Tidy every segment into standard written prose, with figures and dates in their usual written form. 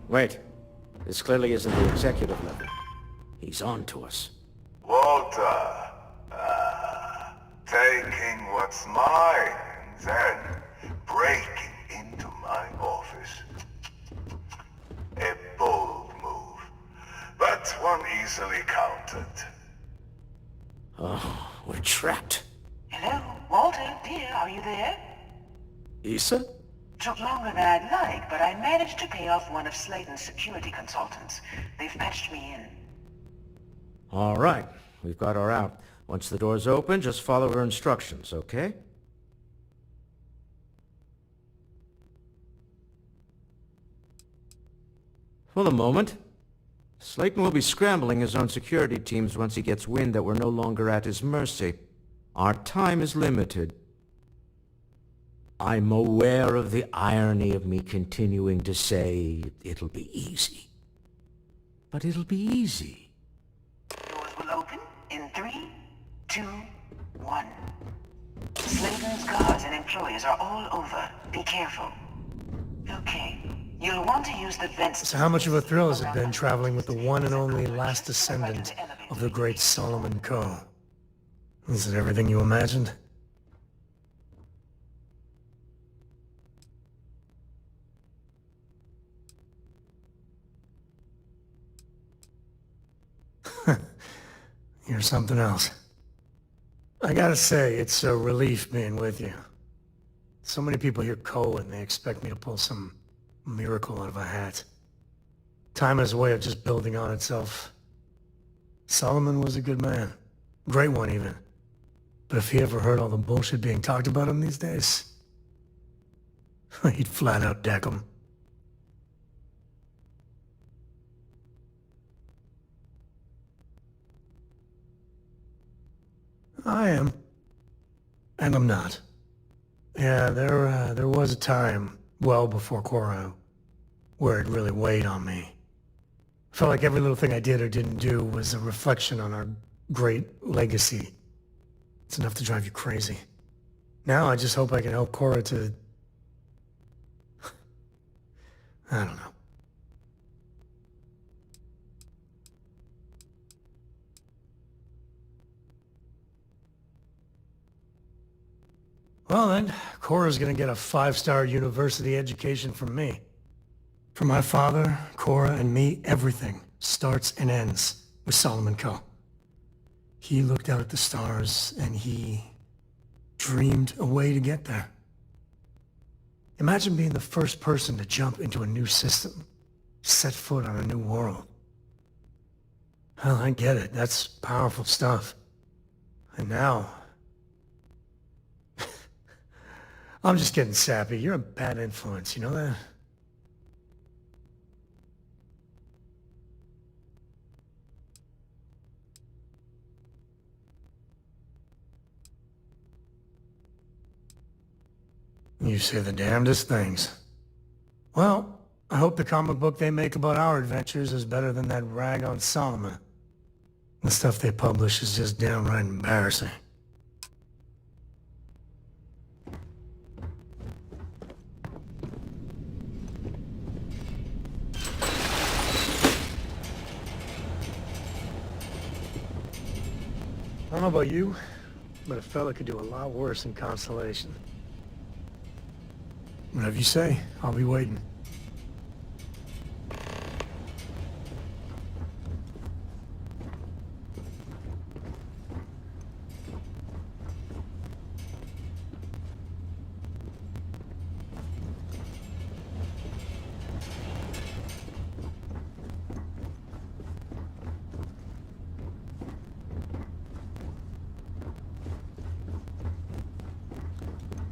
Wait. This clearly isn't the executive level. He's on to us. Walter, taking what's mine, then breaking into my office. A bold move, but one easily countered. Oh, we're trapped. Hello, Walter, dear, are you there? Issa? Took longer than I'd like, but I managed to pay off one of Slayton's security consultants. They've patched me in. All right. We've got her out. Once the door's open, just follow her instructions, okay? For the moment, Slayton will be scrambling his own security teams once he gets wind that we're no longer at his mercy. Our time is limited. I'm aware of the irony of me continuing to say it'll be easy. But it'll be easy. Doors will open in 3, 2, 1. Slayton's guards and employees are all over. Be careful. Okay. You'll want to use the vents. So how much of a thrill has it been traveling with the one and only last descendant of the great Solomon Coe? Is it everything you imagined? You're something else. I gotta say, it's a relief being with you. So many people hear Coe and they expect me to pull some miracle out of a hat. Time has a way of just building on itself. Solomon was a good man. Great one, even. But if he ever heard all the bullshit being talked about him these days, he'd flat out deck him. I am. And I'm not. Yeah, there was a time, well before Korra, where it really weighed on me. Felt like every little thing I did or didn't do was a reflection on our great legacy. It's enough to drive you crazy. Now I just hope I can help Korra to... I don't know. Well then, Korra's gonna get a 5-star university education from me. For my father, Korra, and me, everything starts and ends with Solomon Coe. He looked out at the stars, and he dreamed a way to get there. Imagine being the first person to jump into a new system, set foot on a new world. Well, I get it. That's powerful stuff. And now... I'm just getting sappy. You're a bad influence, you know that? You say the damnedest things. Well, I hope the comic book they make about our adventures is better than that rag on Solomon. The stuff they publish is just downright embarrassing. I don't know about you, but a fella could do a lot worse in Constellation. Whatever you say, I'll be waiting.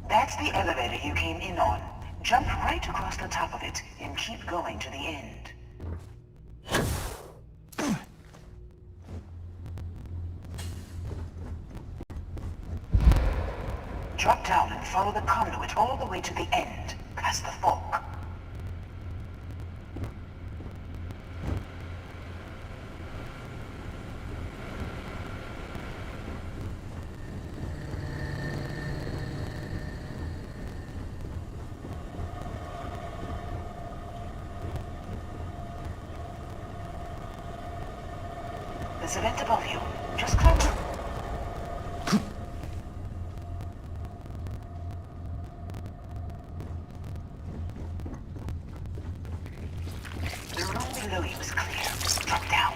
That's the elevator you came in on. Jump right across the top of it and keep going to the end. Drop down and follow the conduit all the way to the end, past the fork. There's a vent above you. Just climb through. The room below you is clear. Drop down.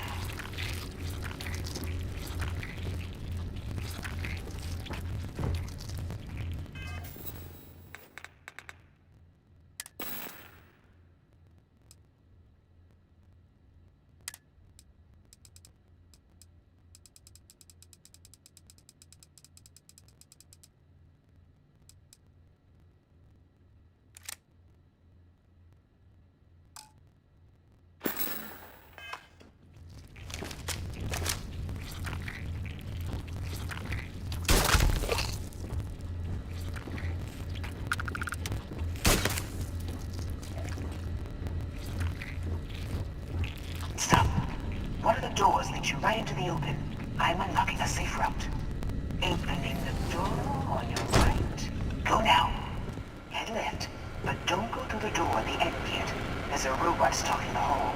Stop. One of the doors leads you right into the open. I'm unlocking a safe route. Opening the door on your right. Go now. Head left, but don't go through the door at the end yet. There's a robot stalking the hall.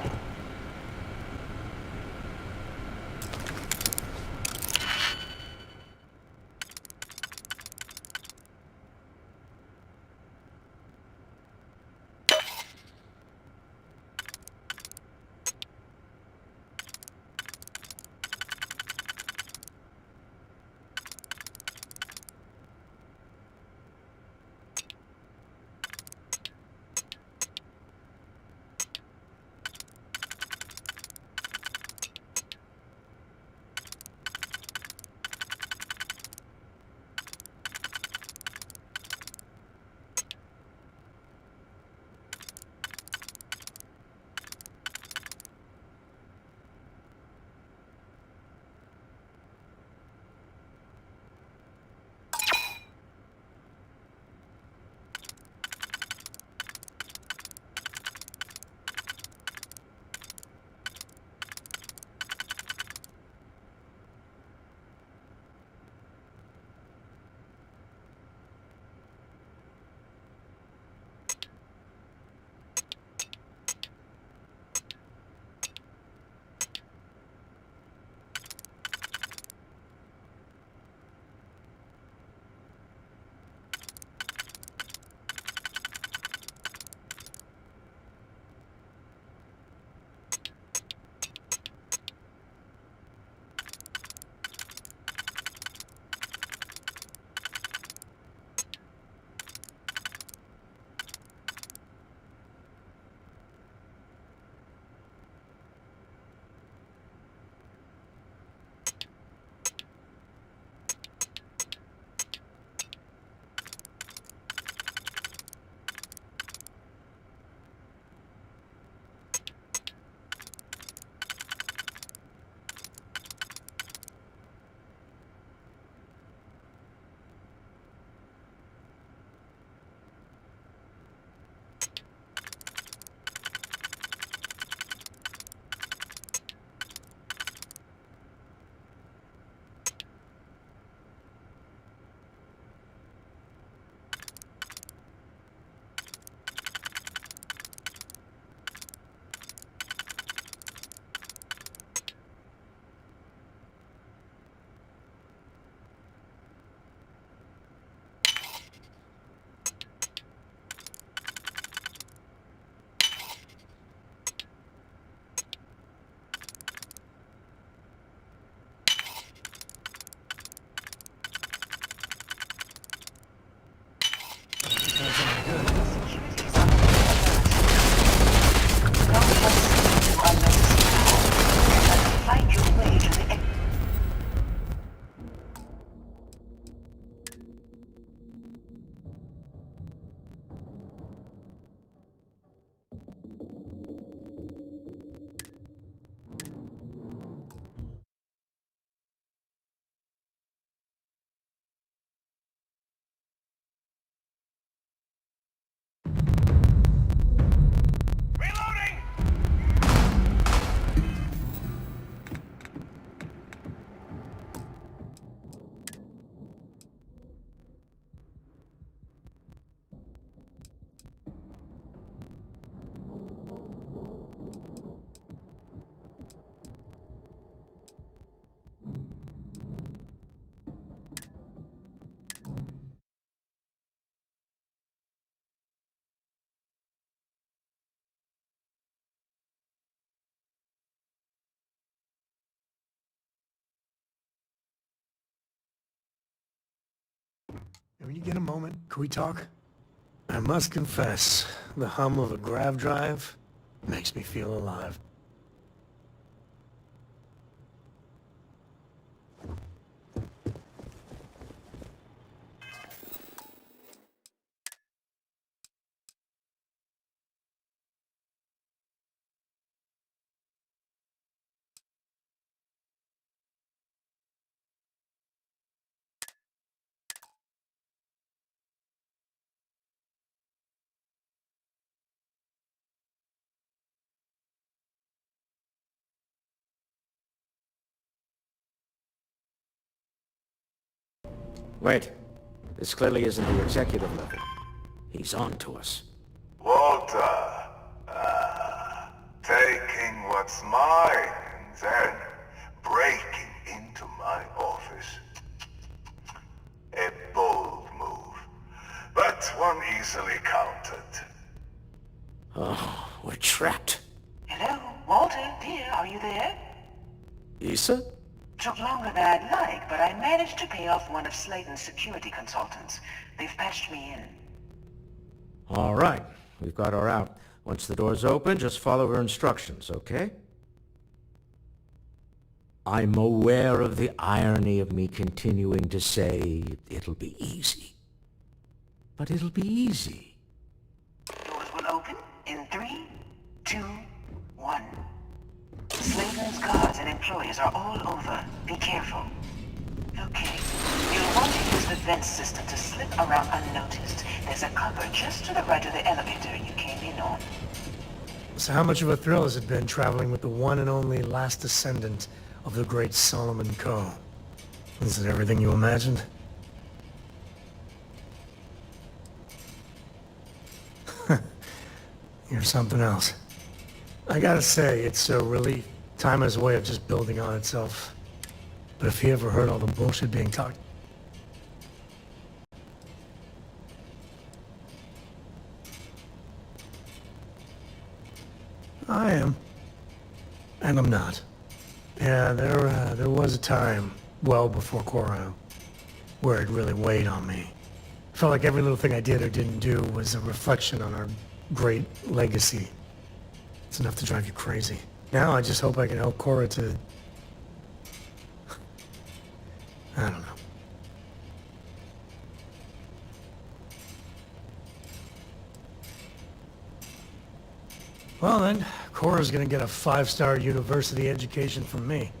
When you get a moment, can we talk? I must confess, the hum of a grav drive makes me feel alive. Wait. This clearly isn't the executive level. He's on to us. Walter, taking what's mine and then breaking into my office. A bold move, but one easily countered. Oh, we're trapped. Hello, Walter, dear, are you there? Issa? Took longer than I'd like, but I managed to pay off one of Slayton's security consultants. They've patched me in. All right. We've got her out. Once the door's open, just follow her instructions, okay? I'm aware of the irony of me continuing to say it'll be easy. But it'll be easy. Doors will open in 3, 2, 1. Slayton's guards and employees are all over. Be careful. Okay. You'll want to use the vent system to slip around unnoticed. There's a cover just to the right of the elevator you came in on. So how much of a thrill has it been traveling with the one and only last descendant of the great Solomon Coe? Is it everything you imagined? You're something else. I gotta say, it's a relief. Time has a way of just building on itself. But if you ever heard all the bullshit being talked... I am. And I'm not. Yeah, there was a time, well before Cora, where it really weighed on me. Felt like every little thing I did or didn't do was a reflection on our great legacy. It's enough to drive you crazy. Now I just hope I can help Cora to... I don't know. Well then, Cora's gonna get a 5-star university education from me.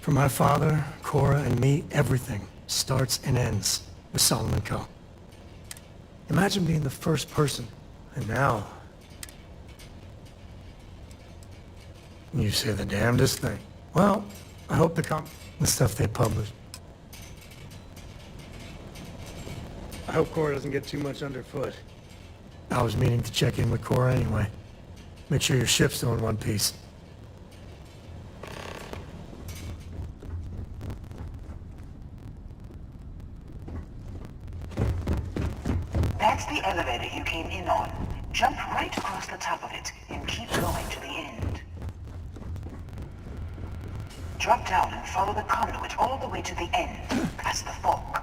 For my father, Cora, and me, everything starts and ends with Solomon Coe. Imagine being the first person, and now... You say the damnedest thing. Well, I hope the stuff they publish. I hope Cora doesn't get too much underfoot. I was meaning to check in with Cora anyway. Make sure your ship's still in one piece. That's the elevator you came in on. Jump right across the top of it and keep going to the end. Drop down and follow the conduit all the way to the end, past the fork.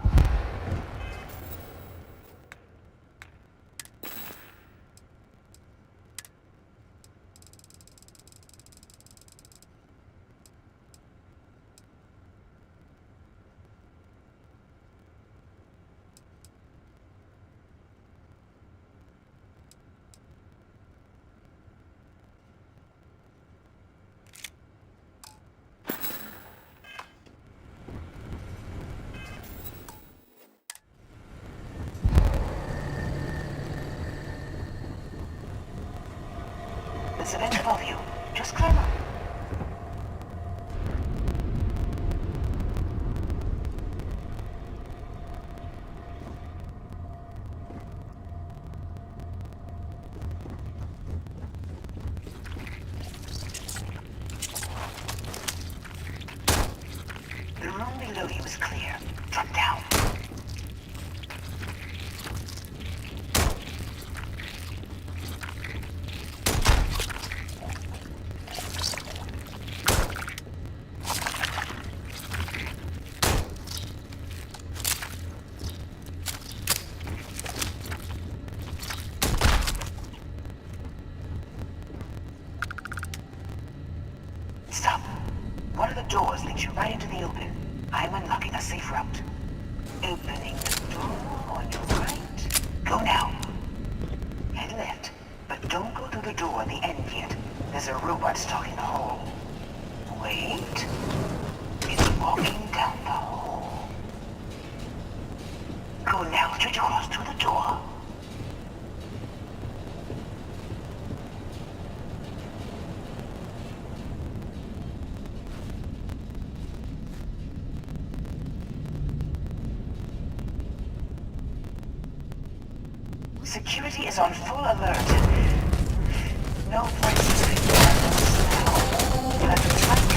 There's a vent above you. Just climb up. The room below you is clear. Drop down. safe route. Opening the door on your right. Go now. Head left, but don't go through the door at the end yet. There's a robot stuck in the hall. Wait. It's walking down the hall. Go now, straight across to the door. Security is on full alert. No places can handle us now. But it's like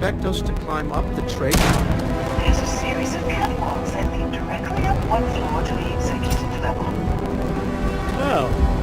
expect us to climb up the trade? There's a series of catwalks that lead directly up one floor to the executive level. Oh.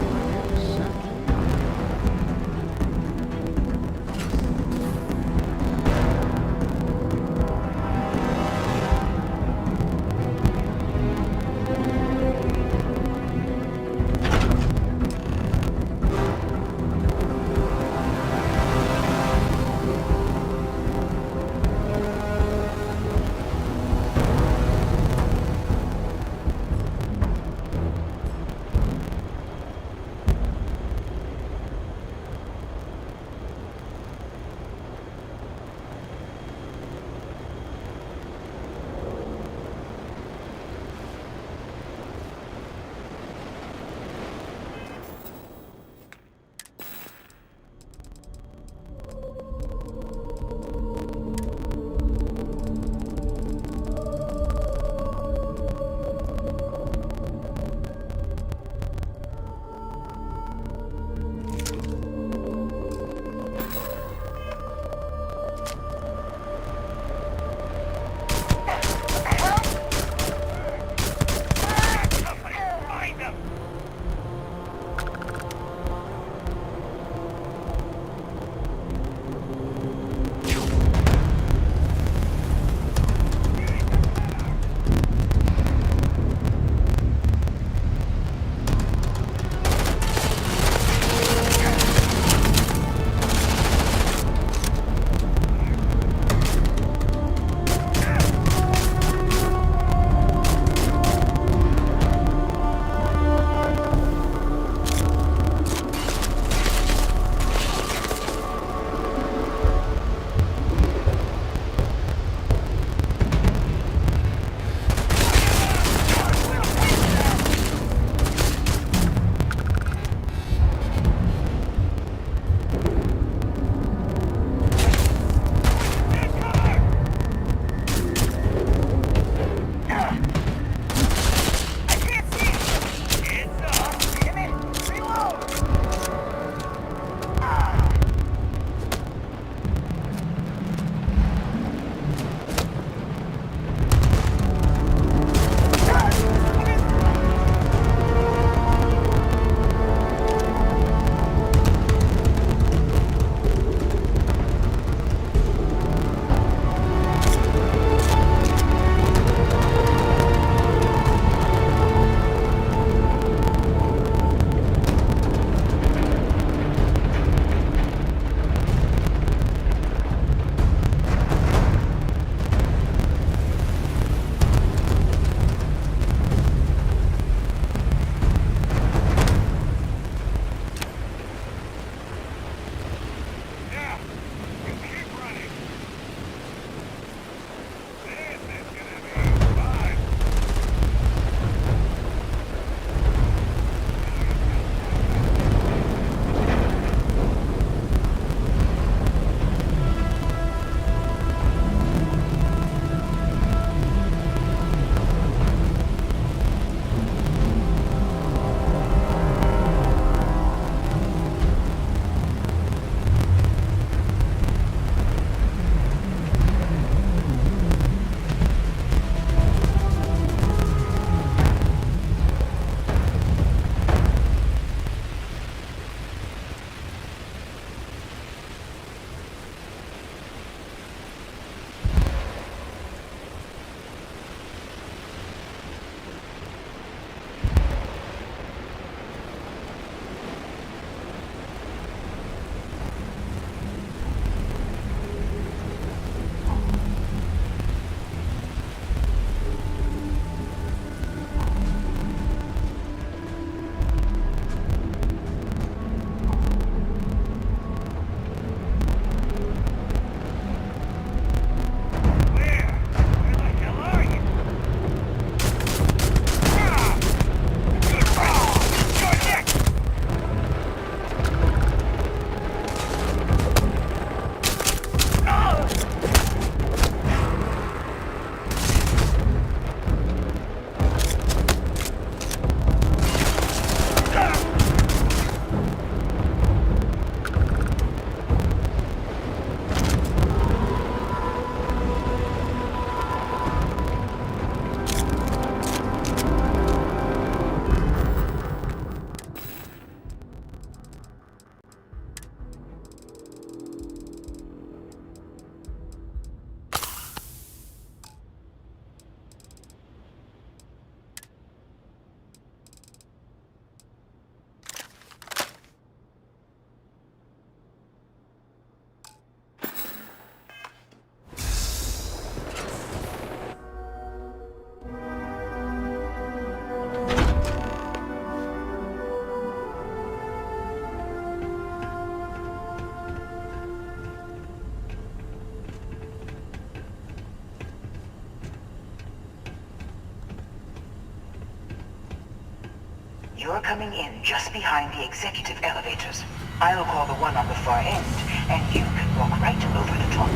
You're coming in just behind the executive elevators. I'll call the one on the far end, and you can walk right over the top.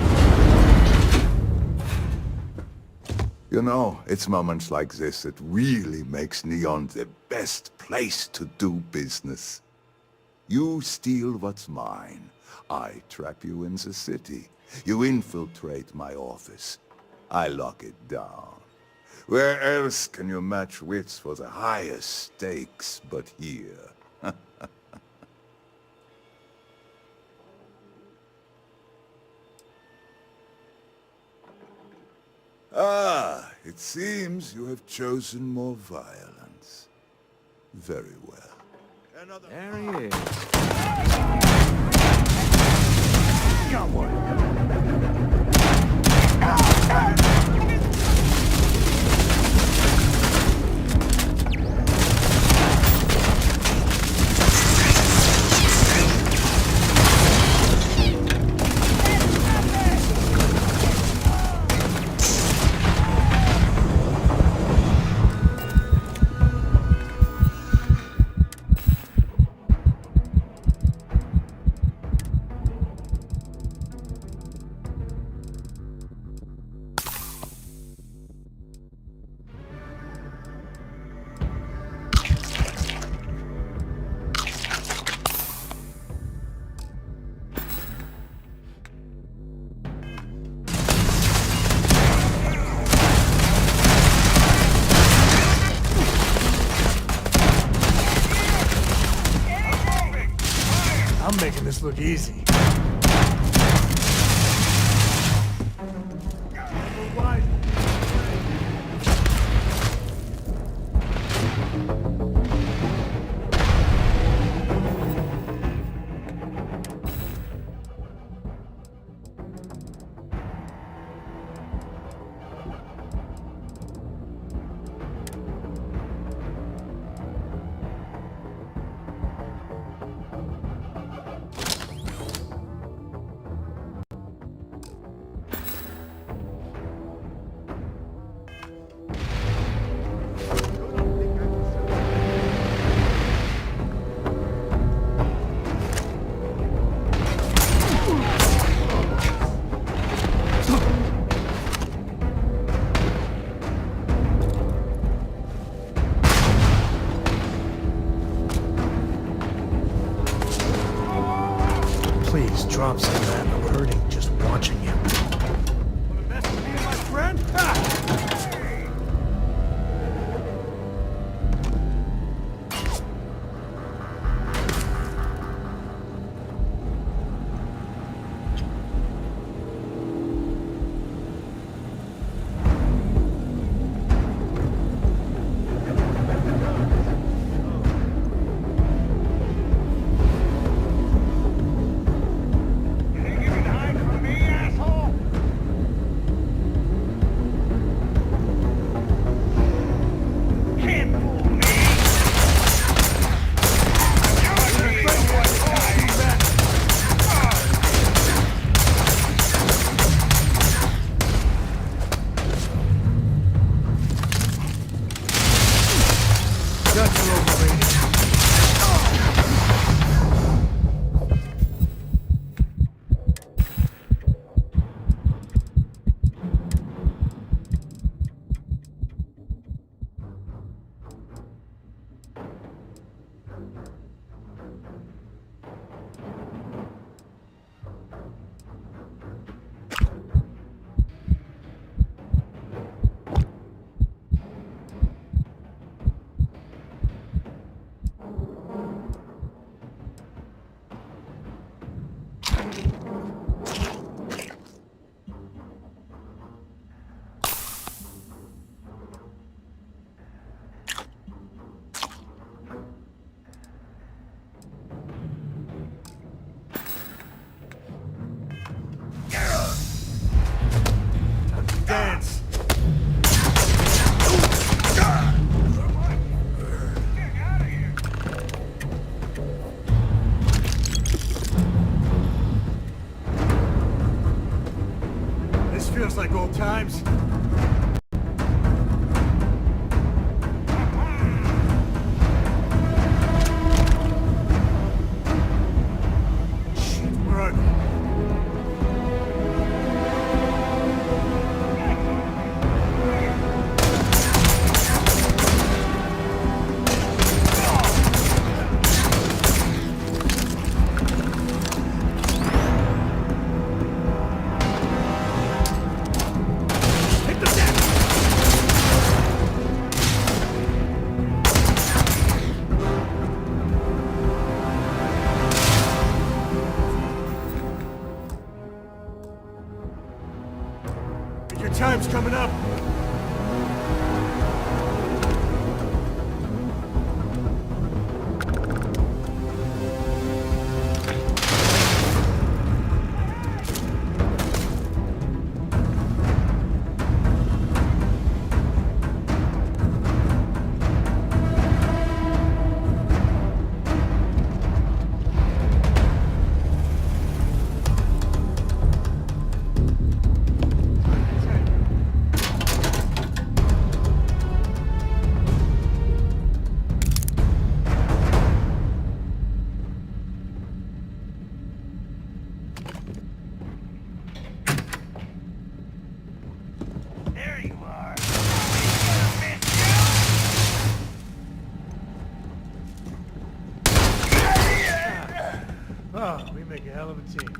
You know, it's moments like this that really makes Neon the best place to do business. You steal what's mine. I trap you in the city. You infiltrate my office. I lock it down. Where else can you match wits for the highest stakes but here? Ah, it seems you have chosen more violence. Very well. There he is. Got one. I'm making this look easy. Please drop some of that. I'm hurting just watching you. Oh, we make a hell of a team.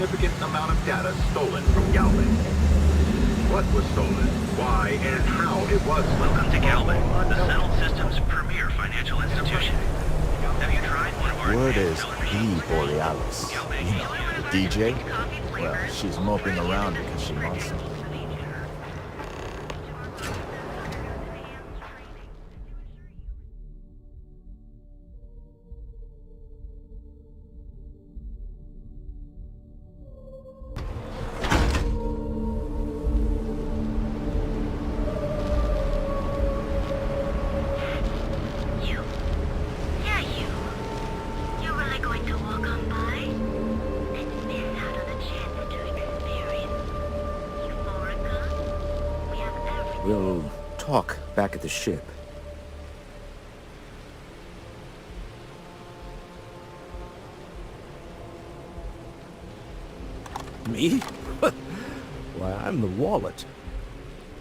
significant amount of data stolen from Galvin. What was stolen, why, and how it was stolen. Welcome to Galvin, the settled system's premier financial institution. Have you tried one of our Word is advanced the Borealis. Galvin, You know, the DJ? Well, she's moping around because she wants to. We'll talk back at the ship. Me? Why, I'm the wallet.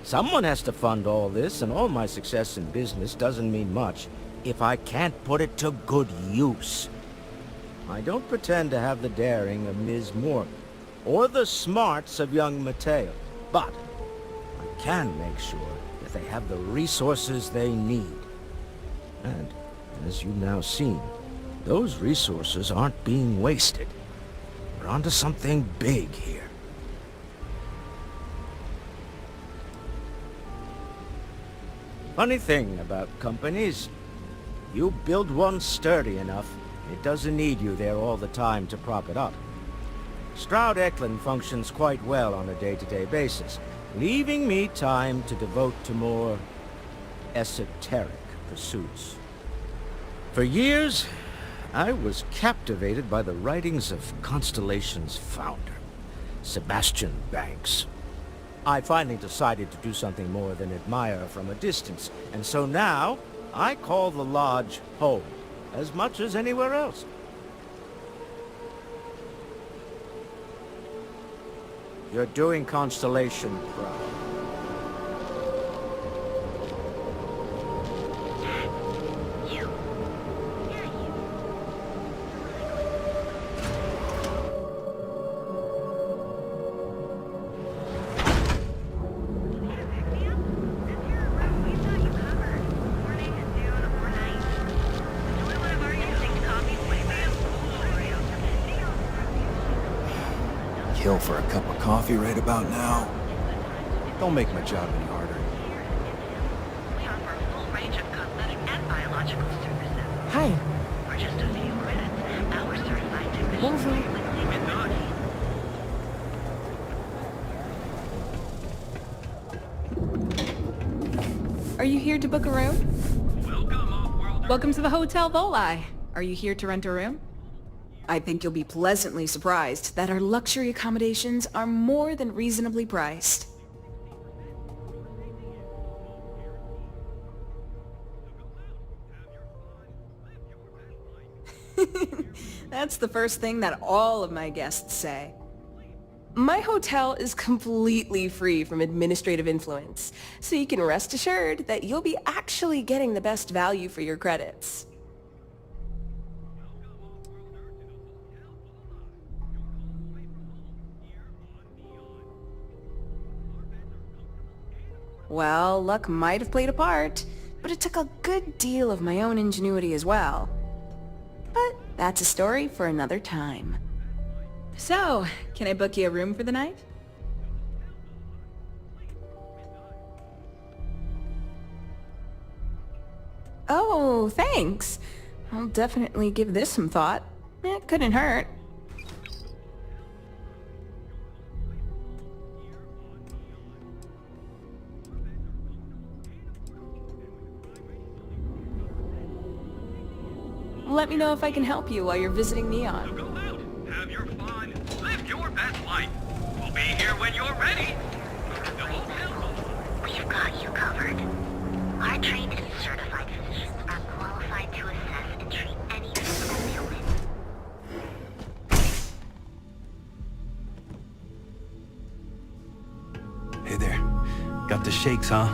Someone has to fund all this, and all my success in business doesn't mean much if I can't put it to good use. I don't pretend to have the daring of Ms. Morgan, or the smarts of young Mateo, but I can make sure that they have the resources they need. And, as you've now seen, those resources aren't being wasted. We're onto something big here. Funny thing about companies, you build one sturdy enough, it doesn't need you there all the time to prop it up. Stroud-Eklund functions quite well on a day-to-day basis, leaving me time to devote to more esoteric pursuits. For years, I was captivated by the writings of Constellation's founder, Sebastian Banks. I finally decided to do something more than admire from a distance, and so now I call the Lodge home, as much as anywhere else. You're doing Constellation proud. Kill for a cup of coffee right about now. Don't make my job any harder. We offer a full range of cosmetic and biological services. Hi. For just a few credits, our certified technicians Bonjour. will clean and Are you here to book a room? welcome, off-worlder. Welcome to the Hotel Volai. Are you here to rent a room? I think you'll be pleasantly surprised that our luxury accommodations are more than reasonably priced. That's the first thing that all of my guests say. My hotel is completely free from administrative influence, so you can rest assured that you'll be actually getting the best value for your credits. Well, luck might have played a part, but it took a good deal of my own ingenuity as well. But that's a story for another time. So, can I book you a room for the night? Oh, thanks. I'll definitely give this some thought. It couldn't hurt. Let me know if I can help you while you're visiting Neon. Go out, have your fun, live your best life. We'll be here when you're ready. The hotel. We've got you covered. Our trained and certified physicians are qualified to assess and treat any physical ailment. Hey there. Got the shakes, huh?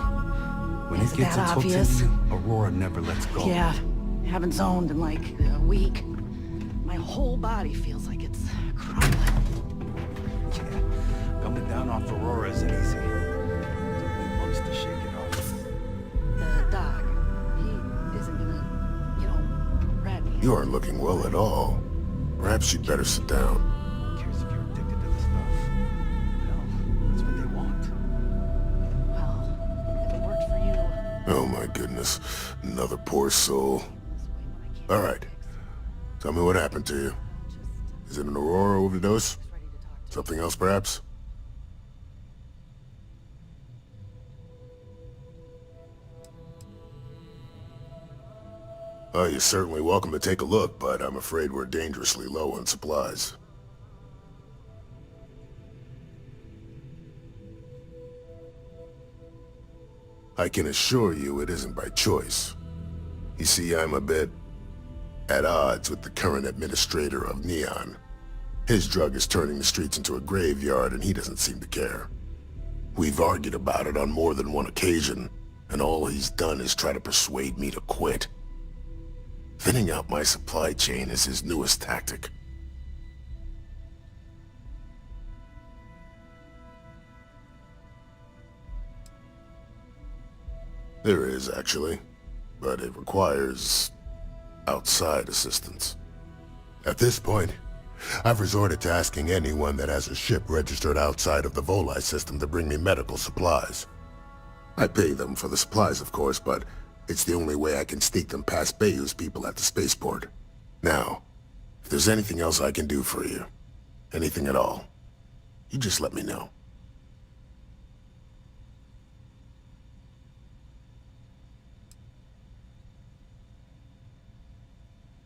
When Is it gets that its hooks obvious? in you, Aurora never lets go. Yeah, haven't zoned in like a week. My whole body feels like it's crumbling. Coming down off Aurora isn't easy. Took me months to shake it off. Doc, he isn't gonna, rat me. You aren't looking well at all. Perhaps you'd better sit down. Who cares if you're addicted to the stuff? Hell, that's what they want. Well, if it worked for you. Oh my goodness. Another poor soul. Alright. Tell me what happened to you. Is it an Aurora overdose? Something else, perhaps? Oh, you're certainly welcome to take a look, but I'm afraid we're dangerously low on supplies. I can assure you it isn't by choice. You see, I'm a bit at odds with the current administrator of Neon. His drug is turning the streets into a graveyard, and he doesn't seem to care. We've argued about it on more than one occasion, and all he's done is try to persuade me to quit. Thinning out my supply chain is his newest tactic. There is, actually, but it requires outside assistance. At this point, I've resorted to asking anyone that has a ship registered outside of the Volii system to bring me medical supplies. I pay them for the supplies, of course, but it's the only way I can sneak them past Bayou's people at the spaceport. Now, if there's anything else I can do for you, anything at all, you just let me know.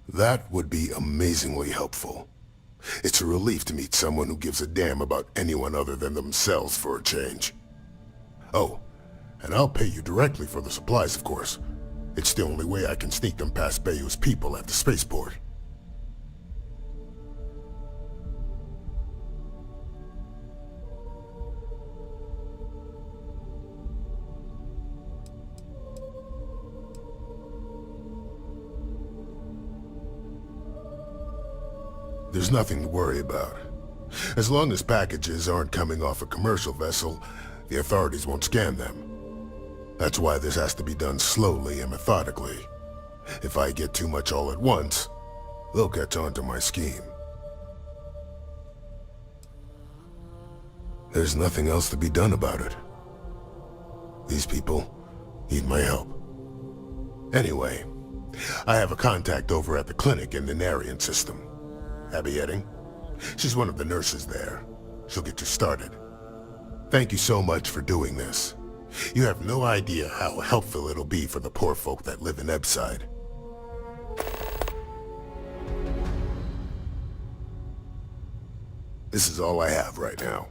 That would be amazingly helpful. It's a relief to meet someone who gives a damn about anyone other than themselves for a change. Oh, and I'll pay you directly for the supplies, of course. It's the only way I can sneak them past Bayou's people at the spaceport. There's nothing to worry about. As long as packages aren't coming off a commercial vessel, the authorities won't scan them. That's why this has to be done slowly and methodically. If I get too much all at once, they'll catch on to my scheme. There's nothing else to be done about it. These people need my help. Anyway, I have a contact over at the clinic in the Narian system. Abby Edding. She's one of the nurses there. She'll get you started. Thank you so much for doing this. You have no idea how helpful it'll be for the poor folk that live in Ebside. This is all I have right now.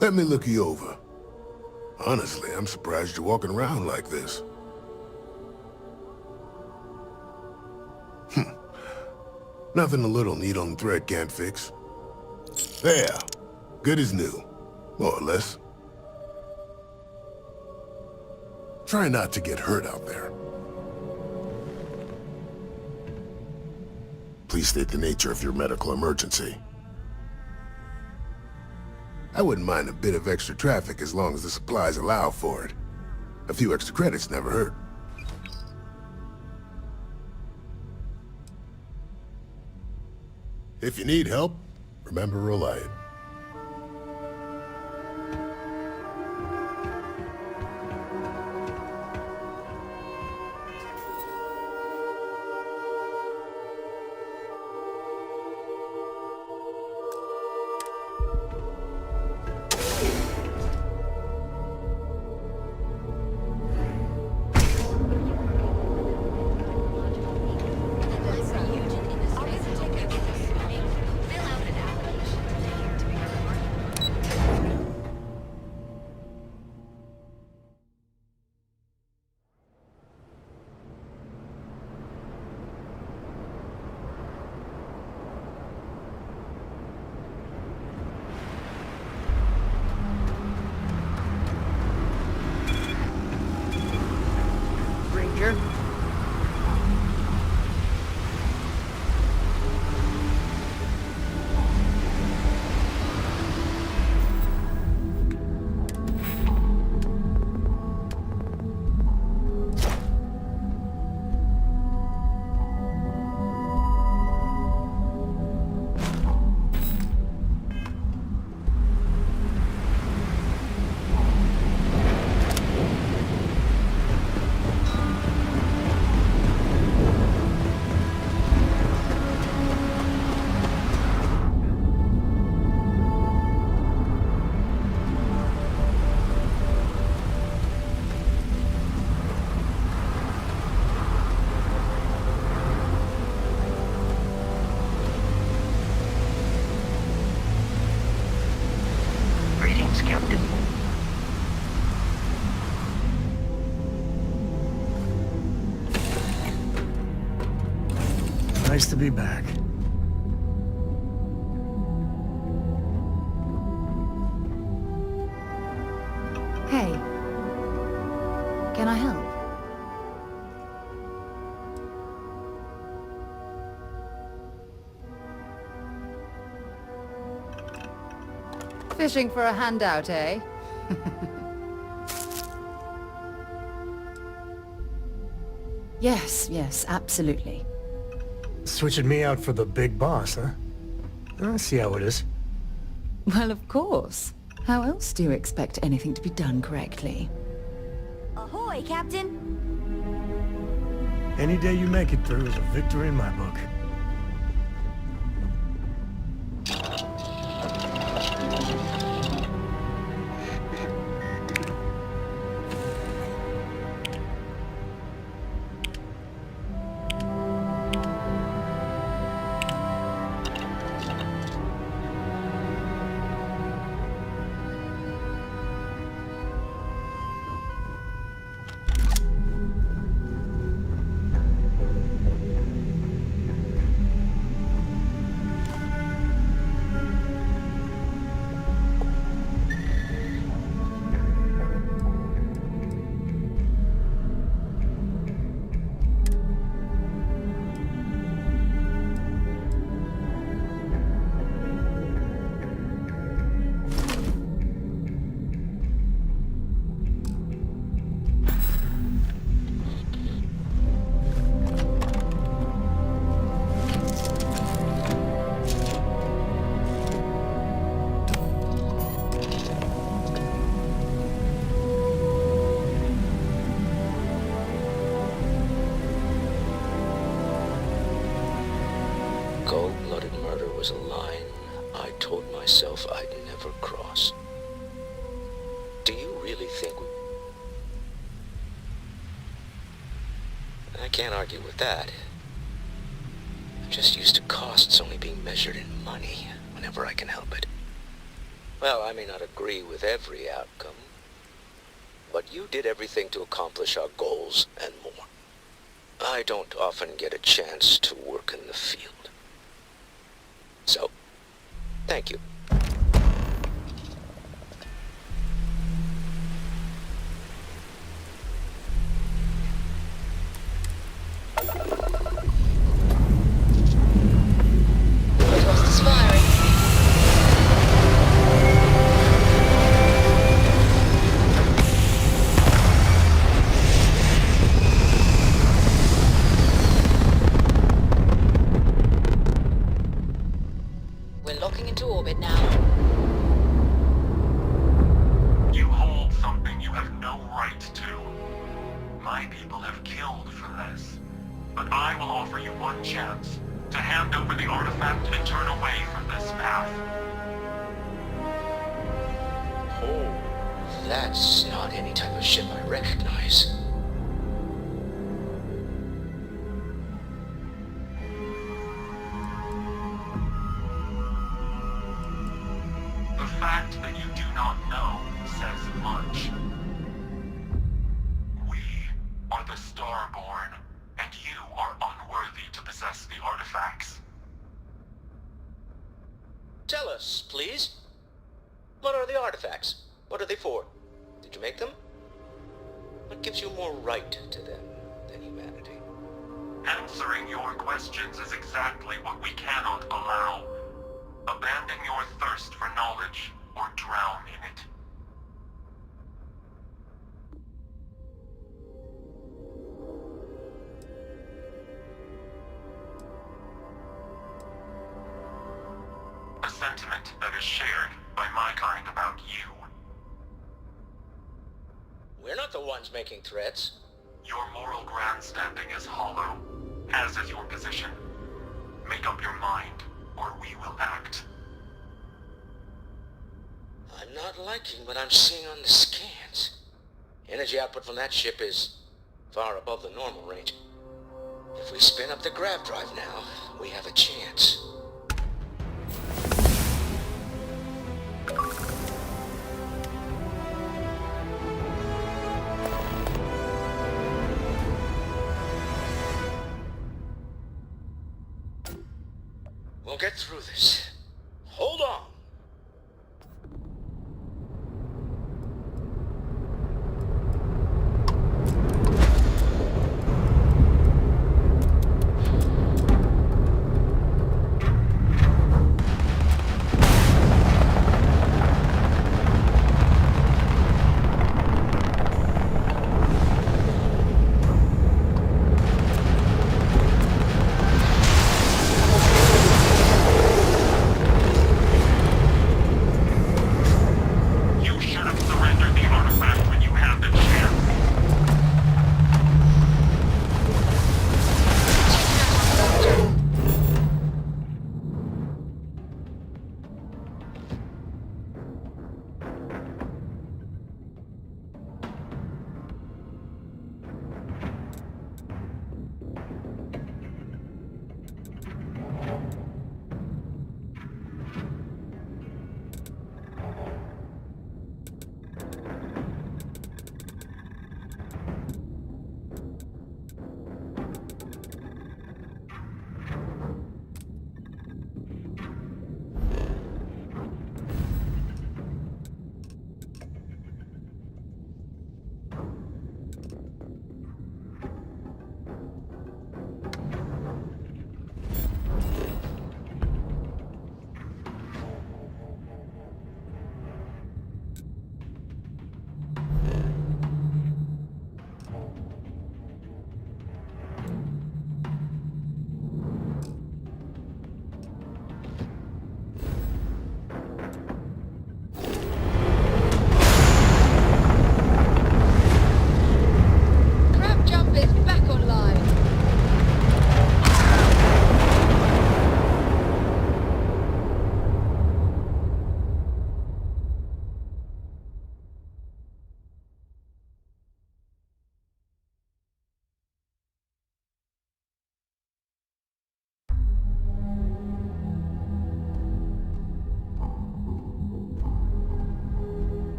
Let me look you over. Honestly, I'm surprised you're walking around like this. Nothing a little needle and thread can't fix. There. Good as new. More or less. Try not to get hurt out there. Please state the nature of your medical emergency. I wouldn't mind a bit of extra traffic as long as the supplies allow for it. A few extra credits never hurt. If you need help, remember Reliant. Nice to be back. Hey. Can I help? Fishing for a handout, eh? Yes, absolutely. Switching me out for the big boss, huh? I see how it is. Well, of course. How else do you expect anything to be done correctly? Ahoy, Captain! Any day you make it through is a victory in my book. Cold-blooded murder was a line I told myself I'd never cross. Do you really think... I can't argue with that. I'm just used to costs only being measured in money whenever I can help it. Well, I may not agree with every outcome, but you did everything to accomplish our goals and more. I don't often get a chance to work in the field. So, thank you. Thrusters firing. We're locking into orbit now. You hold something you have no right to. My people have killed for this. But I will offer you one chance to hand over the artifact and turn away from this path. Oh, that's not any type of ship I recognize. The fact that you do not know says much. We are the Starborn, and you are unworthy to possess the artifacts. Tell us, please. What are the artifacts? What are they for? Did you make them? What gives you more right to them than humanity? Answering your questions is exactly what we cannot allow. Abandon your thirst for knowledge, or drown in it. A sentiment that is shared by my kind about you. We're not the ones making threats. Your moral grandstanding is hollow, as is your position. Make up your mind, or we will act. I'm not liking what I'm seeing on the scans. Energy output from that ship is far above the normal range. If we spin up the grav drive now, we have a chance. We'll get through this. Hold on.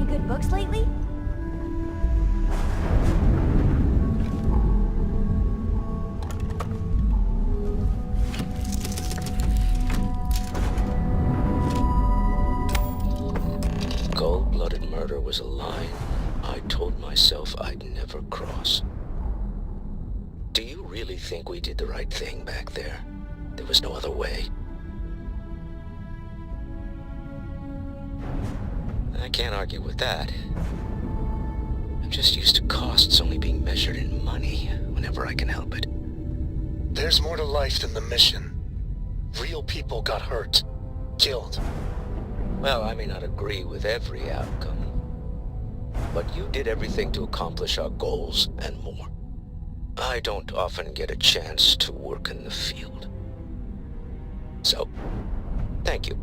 Good books lately? Cold-blooded murder was a line I told myself I'd never cross. Do you really think we did the right thing back there? There was no other way. I can't argue with that. I'm just used to costs only being measured in money whenever I can help it. There's more to life than the mission. Real people got hurt. Killed. Well, I may not agree with every outcome, but you did everything to accomplish our goals and more. I don't often get a chance to work in the field. So, thank you.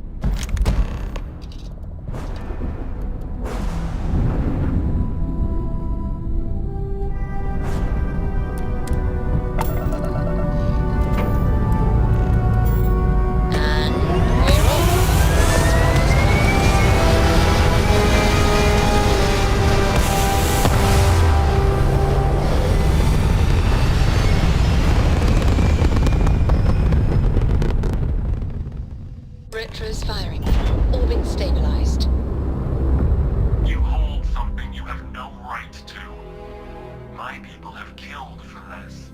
Retros firing. Orbit stabilized. You hold something you have no right to. My people have killed for this.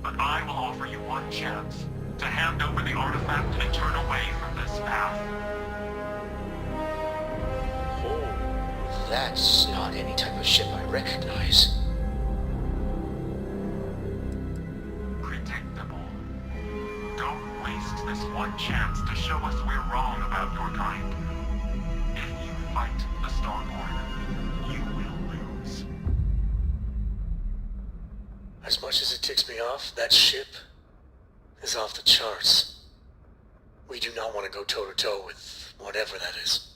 But I will offer you one chance to hand over the artifact and turn away from this path. Oh, that's not any type of ship I recognize. Predictable. Don't waste this one chance to show us we're wrong about your kind. If you fight the Starlord, you will lose. As much as it ticks me off, that ship is off the charts. We do not want to go toe-to-toe with whatever that is.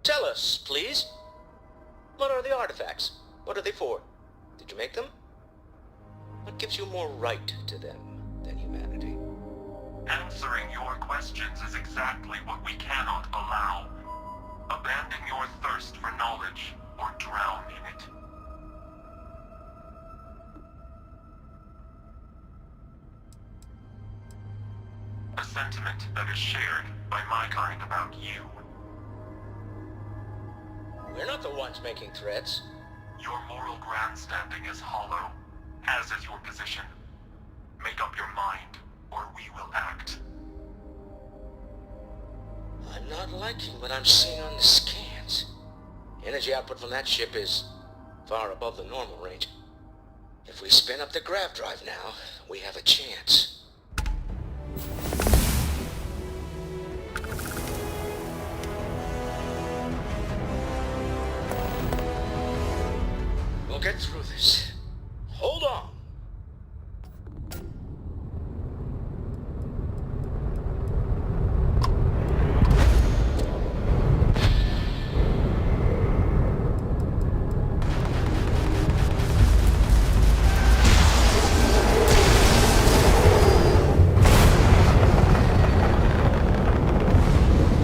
Tell us, please. What are the artifacts? What are they for? Did you make them? What gives you more right to them than humanity? Answering your questions is exactly what we cannot allow. Abandon your thirst for knowledge, or drown in it. sentiment that is shared by my kind about you. We're not the ones making threats. Your moral grandstanding is hollow, as is your position. Make up your mind, or we will act. I'm not liking what I'm seeing on the scans. Energy output from that ship is far above the normal range. If we spin up the grav drive now, we have a chance. We'll get through this. Hold on.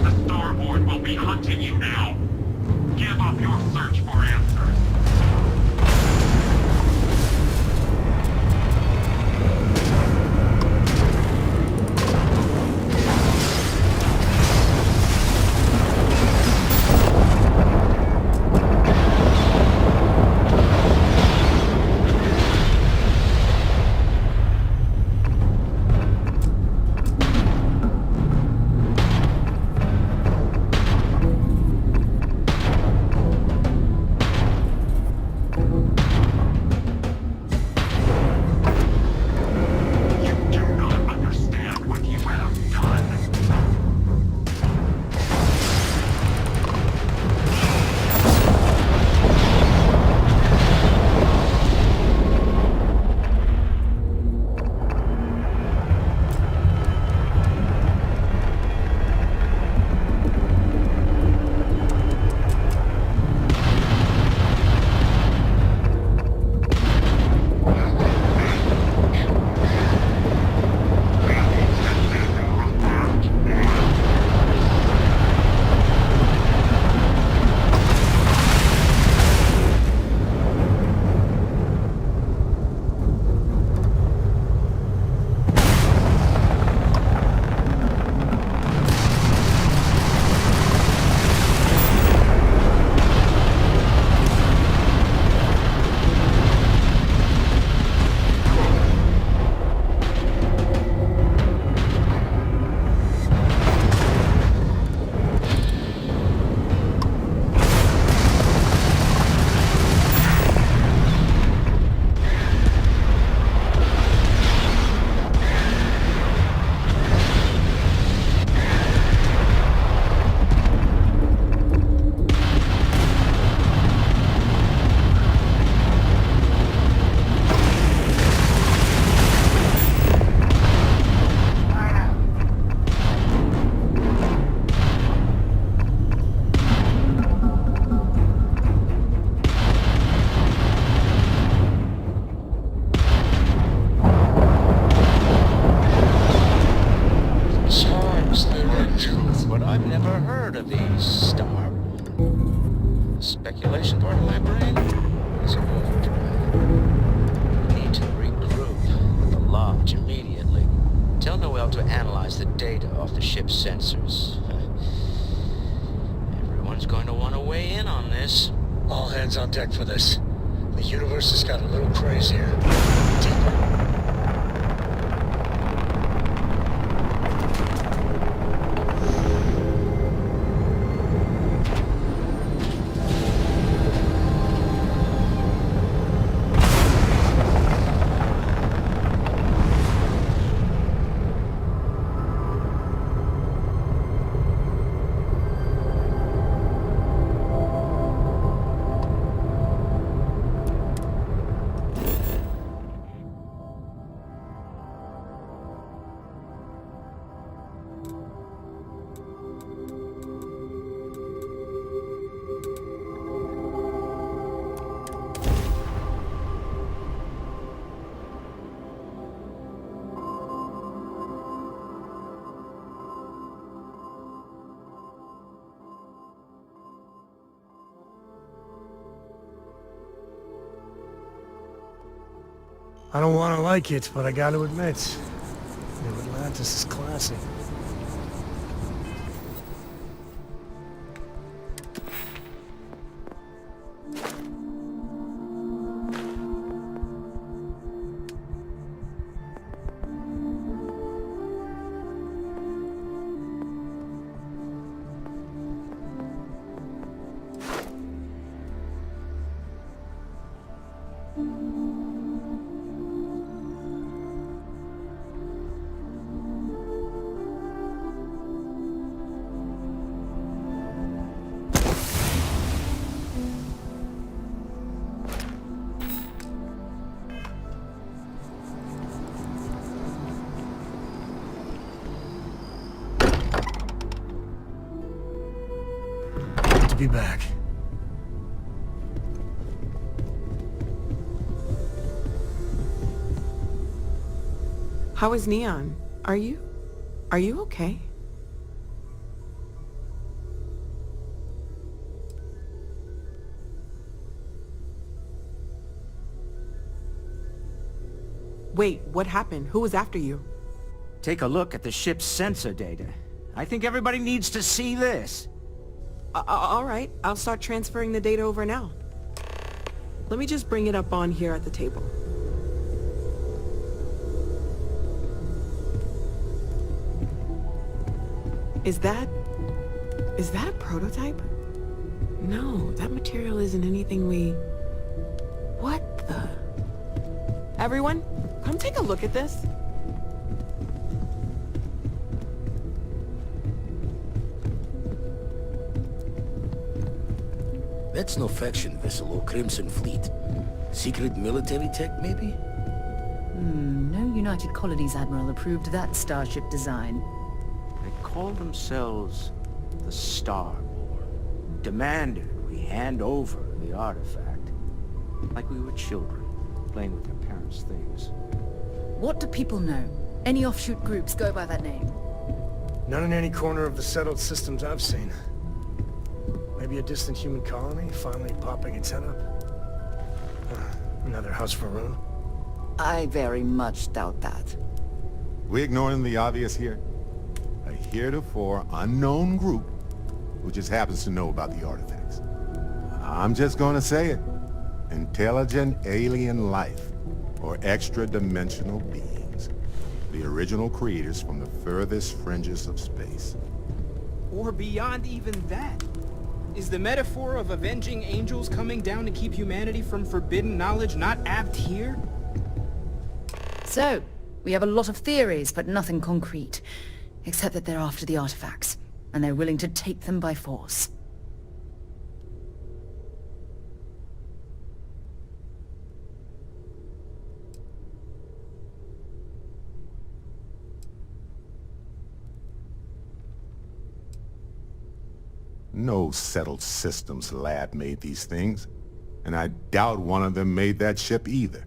The Starboard will be hunting you now. Give up your search for answers. You do not understand what you have done. Charms the truth, but I've never heard of these Starboard. Speculation part of my brain is overdrive. Need to regroup the lodge immediately. Tell Noel to analyze the data off the ship's sensors. Everyone's going to want to weigh in on this. All hands on deck for this. The universe has got a little crazier. Deeper. I don't want to like it, but I got to admit, it would last God, this is classic. Be back. How is Neon? Are you okay? Wait, what happened? Who was after you? Take a look at the ship's sensor data. I think everybody needs to see this. All right, I'll start transferring the data over now. Let me just bring it up on here at the table. Is that a prototype? No, that material isn't anything we... What the... Everyone, come take a look at this. That's no faction vessel or Crimson Fleet. Secret military tech, maybe? No United Colonies Admiral approved that starship design. They call themselves the Starborn. Demanded we hand over the artifact. Like we were children, playing with their parents' things. What do people know? Any offshoot groups go by that name? None in any corner of the settled systems I've seen. Maybe a distant human colony finally popping its head up. Another house for Rune. I very much doubt that. We ignoring the obvious here? A heretofore unknown group who just happens to know about the artifacts. I'm just gonna say it. Intelligent alien life, or extra-dimensional beings. The original creators from the furthest fringes of space. Or beyond even that. Is the metaphor of avenging angels coming down to keep humanity from forbidden knowledge not apt here? So, we have a lot of theories, but nothing concrete. Except that they're after the artifacts, and they're willing to take them by force. No settled systems lab made these things, and I doubt one of them made that ship either.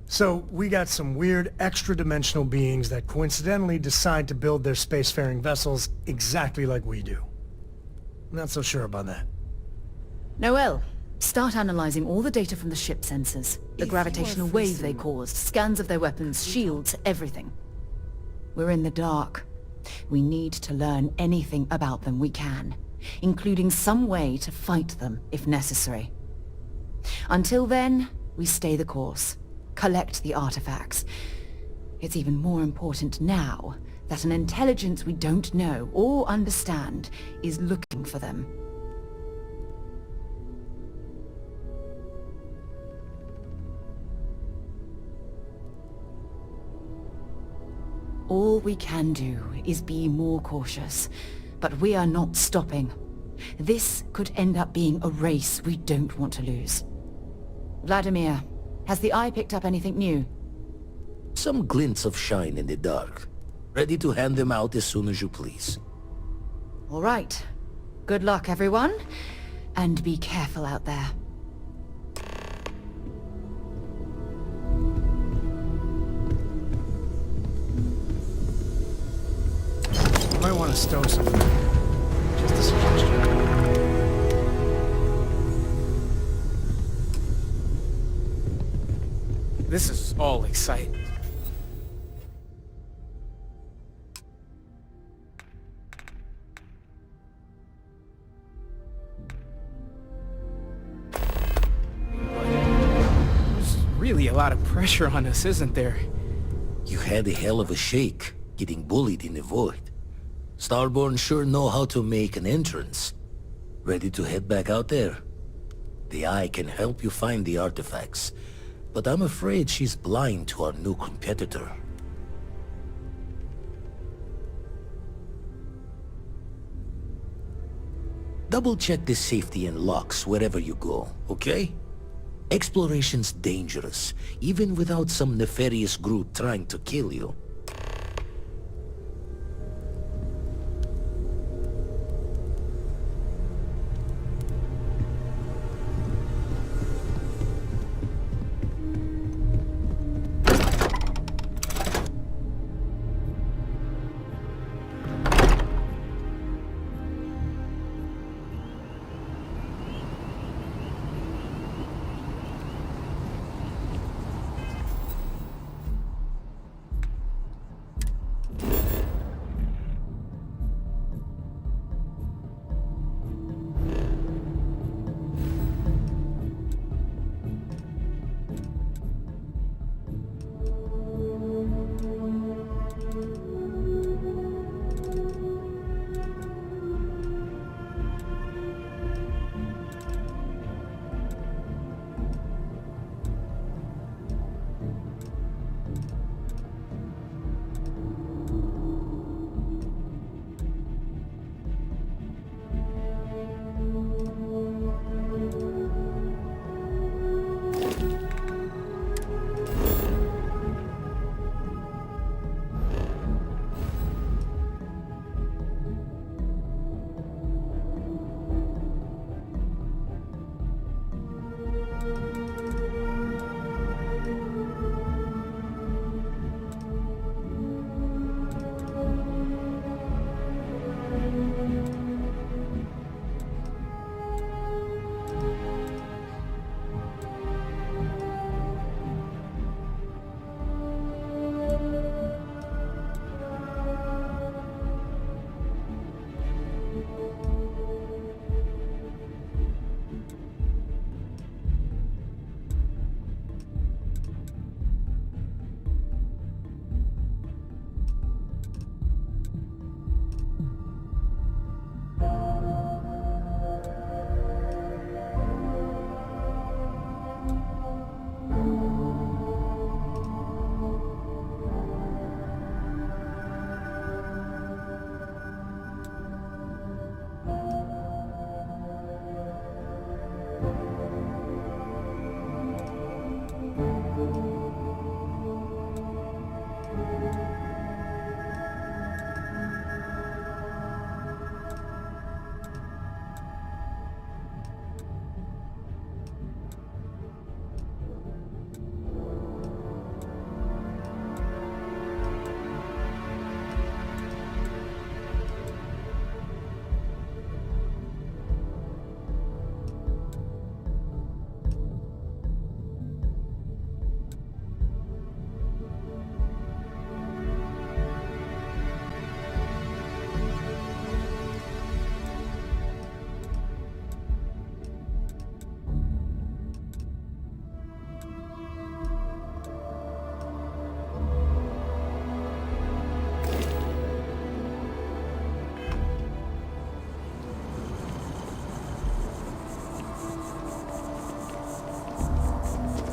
So, we got some weird extra-dimensional beings that coincidentally decide to build their spacefaring vessels exactly like we do. Not so sure about that. Noel, start analyzing all the data from the ship sensors. The gravitational wave they caused, scans of their weapons, shields, everything. We're in the dark. We need to learn anything about them we can, including some way to fight them if necessary. Until then, we stay the course. Collect the artifacts. It's even more important now that an intelligence we don't know or understand is looking for them. All we can do is be more cautious, but we are not stopping. This could end up being a race we don't want to lose. Vladimir, has the Eye picked up anything new? Some glints of shine in the dark. Ready to hand them out as soon as you please. All right. Good luck, everyone. And be careful out there. Might want to stow something. Just a suggestion. This is all exciting. really a lot of pressure on us, isn't there? You had a hell of a shake, getting bullied in the void. Starborn sure know how to make an entrance. Ready to head back out there? The Eye can help you find the artifacts, but I'm afraid she's blind to our new competitor. Double-check the safety and locks wherever you go, okay? Exploration's dangerous, even without some nefarious group trying to kill you.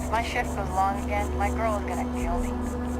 If my shift goes long again, my girl is gonna kill me.